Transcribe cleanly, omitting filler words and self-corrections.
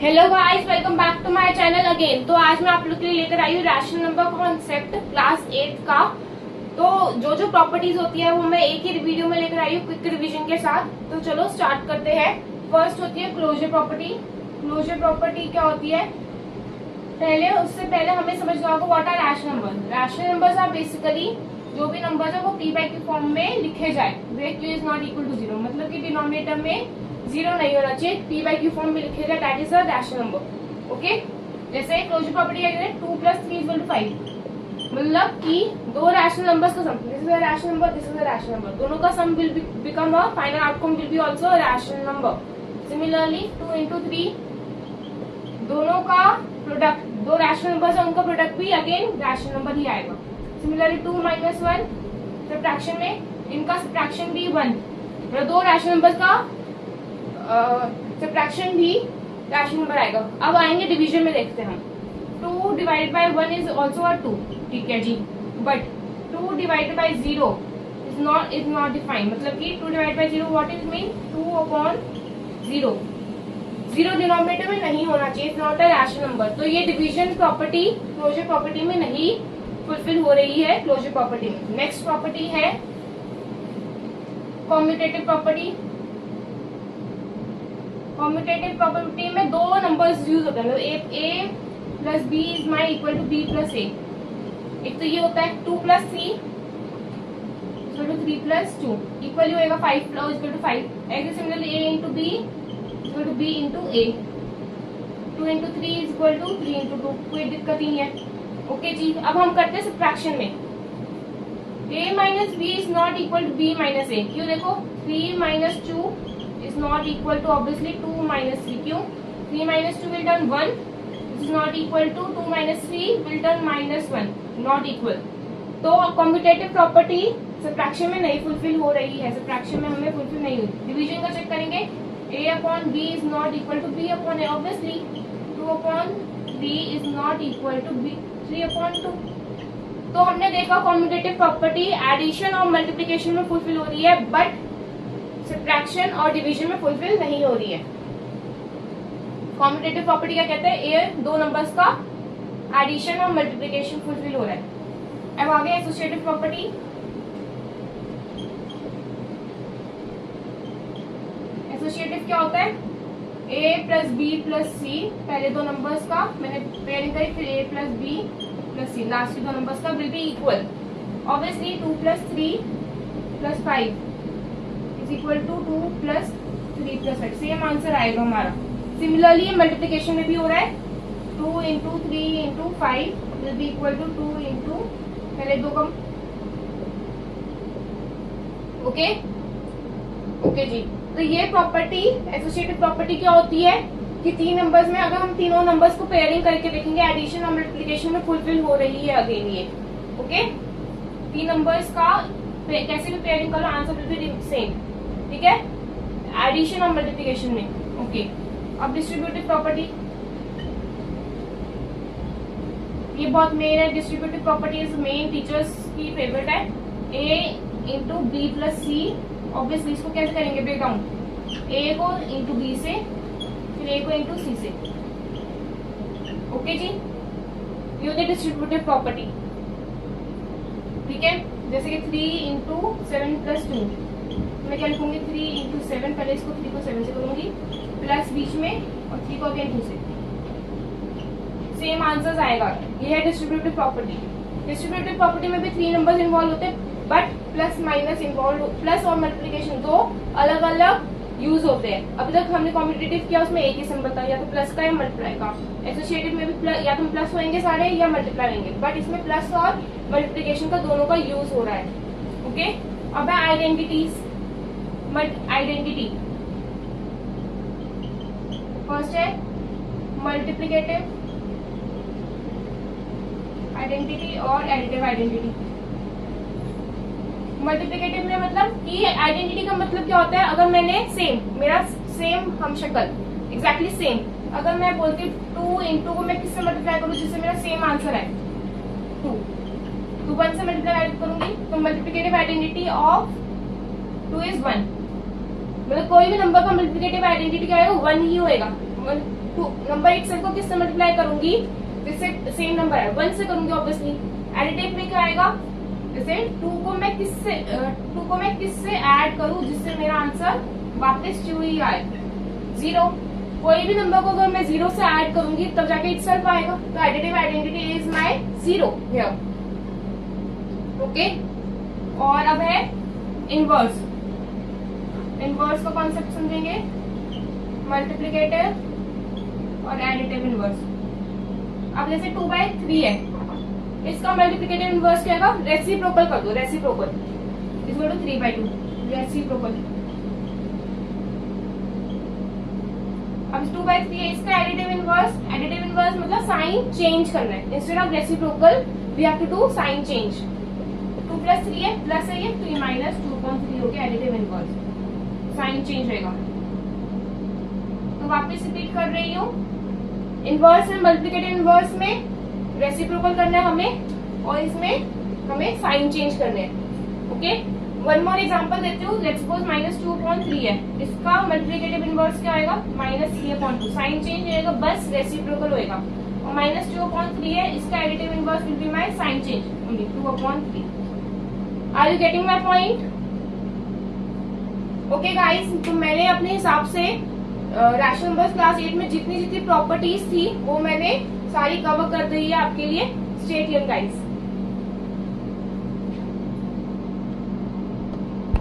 Hello guys, welcome back to my channel again. तो आज मैं आप लोग के लिए लेकर आई हूँ रैशनल नंबर कॉन्सेप्ट क्लास 8 का। तो जो जो प्रॉपर्टीज होती है वो मैं एक ही वीडियो में लेकर आई हूँ क्विक रिवीजन के साथ। तो चलो स्टार्ट करते हैं। फर्स्ट होती है क्लोजर प्रॉपर्टी। क्लोजर प्रॉपर्टी क्या होती है, उससे पहले हमें समझना होगा what are rational number. Rational numbers are basically जो भी नंबर्स है वो पी बाई क्यू फॉर्म में लिखे जाए where q is not equal to zero, मतलब कि डिनोमिनेटर में जीरो नहीं होना चाहिए, पी बाई क्यू फॉर्म में लिखे जाए, that is a rational number. Okay, जैसे क्लोजर प्रॉपर्टी है 2 + 3 = 5, मतलब कि दो रैशनल नंबर्स का sum, this is a rational number, this is a rational number, दोनों का sum will become a final outcome will be also a rational number. Similarly 2 × 3, दोनों का प्रोडक्ट, दो रैशनल नंबर्स है उनका प्रोडक्ट भी अगेन रैशनल नंबर ही आएगा। Similarly 2 - 1 subtraction में इनका सब्ट्रैक्शन भी 1, मतलब दो रैशनल नंबर्स का सब्ट्रैक्शन भी रैशनल नंबर आएगा। अब आएंगे डिवीजन में, देखते हैं हम। 2 ÷ 1 इज ऑल्सो अ 2, ठीक है जी, बट 2 ÷ 0 इज नॉट डिफाइंड, मतलब कि 2 ÷ 0 what is mean 2/0, zero denominator में नहीं होना चाहिए, it's not a rational number. तो ये डिवीजन प्रॉपर्टी क्लोजर प्रॉपर्टी में नहीं फुलफिल हो रही है क्लोजर प्रॉपर्टी में। नेक्स्ट प्रॉपर्टी है कॉम्यूटेटिव प्रॉपर्टी। कॉम्यूटेटिव प्रॉपर्टी में दो नंबर्स यूज होते हैं, मतलब a + b is my equal to b + a। एक तो ये होता है 2 + 3 = 3 + 2 इक्वल होगा 5 = 5। ऐसे similarly a × b = b × a, 2 × 3 = 3 × 2, कोई दिक्कत नहीं है। ओके जी, अब हम करते हैं सब्ट्रैक्शन में। a - b is not equal to b - a, क्यों? देखो 3 - 2 is not equal to obviously 2 - 3, क्यों? 3 - 2 will turn 1, this is not equal to 2 - 3 will turn -1, not equal। तो कॉम्यूटेटिव प्रॉपर्टी सब्ट्रैक्शन में नहीं फुलफिल हो रही है, सब्ट्रैक्शन में हमें फुलफिल नहीं हुई। डिवीजन का चेक करेंगे, a/b is not equal to b/a, obviously 2/3 is not equal to b 3/2। तो हमने देखा कॉम्यूटेटिव प्रॉपर्टी एडिशन और मल्टीप्लिकेशन में फुलफिल हो रही है, बट सब्ट्रैक्शन और डिवीजन में फुलफिल नहीं हो रही है। कॉम्यूटेटिव प्रॉपर्टी क्या कहते हैं, ये दो नंबर्स का एडिशन और मल्टीप्लिकेशन फुलफिल हो रहा है। अब आगे एसोसिएटिव प्रॉपर्टी। एसोसिएटिव क्या होता है, a + b + c, पहले दो नंबर्स का मैंने पेयरिंग करी, फिर a + b + c, लास्ट के दो नंबर्स का will be equal. Obviously 2 + 3 + 5 is equal to 2 + 3 + 8, same answer आएगा हमारा। सिमिलरली मल्टीप्लिकेशन में भी हो रहा है, 2 × 3 × 5 will be equal to 2 × पहले दो कम। ओके ओके जी, तो ये प्रॉपर्टी एसोसिएटिव प्रॉपर्टी क्या होती है कि तीन नंबर्स में अगर हम तीनों नंबर्स को पेयरिंग करके देखेंगे, एडिशन और मल्टीप्लिकेशन में फुलफिल हो रही है अगेन ये। ओके, तीन नंबर्स का कैसे भी पेयरिंग करो, आंसर विल बी सेम, ठीक है, एडिशन और मल्टीप्लिकेशन में। ओके, अब डिस्ट्रीब्यूटिव प्रॉपर्टी, ये बहुत मेन है। Distributive property is main, teachers की फेवरेट है। a × b + c, ऑब्वियसली इसको कैसे करेंगे ब्रेक डाउन, a को × b से, फिर a को × c से। ओके जी, ये होती है डिस्ट्रीब्यूटिव प्रॉपर्टी, ठीक है। जैसे कि 3 × 7 + 2, मैं क्या लिखूंगी, 3 × 7, पहले इसको 3 को 7 से करूंगी, प्लस बीच में और 3 को अगेन 2 से, सेम आंसर्स आएगा। ये है डिस्ट्रीब्यूटिव प्रॉपर्टी। डिस्ट्रीब्यूटिव प्रॉपर्टी में भी 3 नंबर्स इन्वॉल्व होते हैं, but plus minus involve, plus और मल्टीप्लिकेशन दो अलग अलग यूज होते हैं। अभी तक हमने कॉम्पिटिटिव किया, उसमें एक ही सिंबल था, या तो प्लस का या मल्टीप्लाई का। एसोसिएटिव में भी या तो प्लस होंगे सारे या मल्टीप्लाई होंगे, बट इसमें प्लस और मल्टीप्लिकेशन का दोनों का यूज हो रहा है। ओके, अब है आइडेंटिटीज। आइडेंटिटी फर्स्ट है मल्टीप्लिकेटिव आइडेंटिटी और एडिटिव आइडेंटिटी। मल्टीप्लिकेटिव में मतलब कि आइडेंटिटी का मतलब क्या होता है, अगर मैंने मेरा सेम हम शक्ल एग्जैक्टली सेम, अगर मैं बोलती हूँ 2 × को मैं किससे मल्टीप्लाई करूँ जिससे मेरा सेम आंसर है 2, तो 1 से मल्टीप्लाई करूंगी, तो मल्टीप्लिकेटिव आइडेंटिटी ऑफ 2 is 1, मतलब कोई भी नंबर का मल्टीप्लिकेटिव आइडेंटिटी क्या होगा, 1 ही होएगा। टू नंबर इटसेल्फ को किससे मल्टीप्लाई करूंगी, जिससे सेम नंबर है 1 से करूंगी ऑब्वियसली। एडिटिव में क्या आएगा, जैसे 2 को मैं किससे ऐड करूं जिससे मेरा आंसर वापस 2 ही आए, 0। कोई भी नंबर को अगर मैं 0 से ऐड करूंगी तब जाके इटसेल्फ आएगा। तो additive identity is my 0 here. Okay, और अब है इनवर्स। इनवर्स का कॉन्सेप्ट समझेंगे, मल्टीप्लिकेटिव और एडिटिव इनवर्स। अब जैसे 2/3 है, इसका मल्टीप्लिकेटिव इनवर्स क्या होगा, रेसिप्रोकल कर दो, रेसिप्रोकल इक्वल टू 3/2, रेसिप्रोकल। अब 2/3 है, इसका एडिटिव इनवर्स मतलब साइन चेंज करना है, instead of reciprocal we have to do sign change. 2 + 3 है, प्लस है ये, तो ये -2.3 हो गया एडिटिव इनवर्स, साइन चेंज रहेगा। तो वापस रिपीट कर रही हूँ, इनवर्स में मल्टीप्लिकेटिव इनवर्स में रेसिप्रोकल करना है हमें, और इसमें हमें साइन चेंज करने हैं। ओके, वन मोर एग्जांपल देती हूँ। लेट्स सपोज -2/3 है, इसका मल्टीप्लिकेटिव इनवर्स क्या आएगा, -3/2, साइन चेंज रहेगा, बस रेसिप्रोकल होएगा। और -2/3 है, इसका additive inverse will be my sign change only 2/3। Are you getting my point? Okay guys, तो मैंने अपने हिसाब से रैशनल नंबर्स क्लास 8 में जितनी प्रॉपर्टीज थी वो मैंने सारी कवर कर दी है आपके लिए। Stay tuned guys.